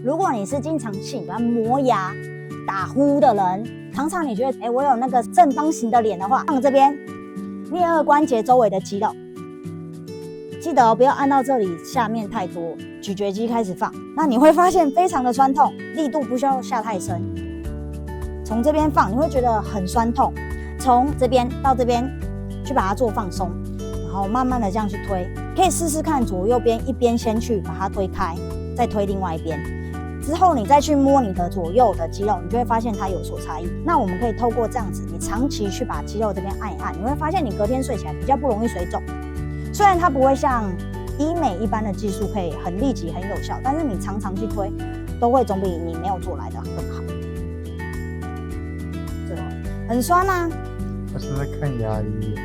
如果你是经常性喜欢磨牙、打呼的人，常常你觉得我有那个正方形的脸的话，放这边颞颌关节周围的肌肉，记得不要按到这里下面太多，咀嚼肌开始放，那你会发现非常的酸痛，力度不需要下太深。从这边放，你会觉得很酸痛，从这边到这边去把它做放松，然后慢慢的这样去推，可以试试看左右边，一边先去把它推开，再推另外一边，之后你再去摸你的左右的肌肉，你就会发现它有所差异。那我们可以透过这样子，你长期去把肌肉这边按一按，你会发现你隔天睡起来比较不容易水肿。虽然它不会像医美一般的技术可以很立即很有效，但是你常常去推，都会总比你没有做来的更好。很酸啊！他是在看牙医。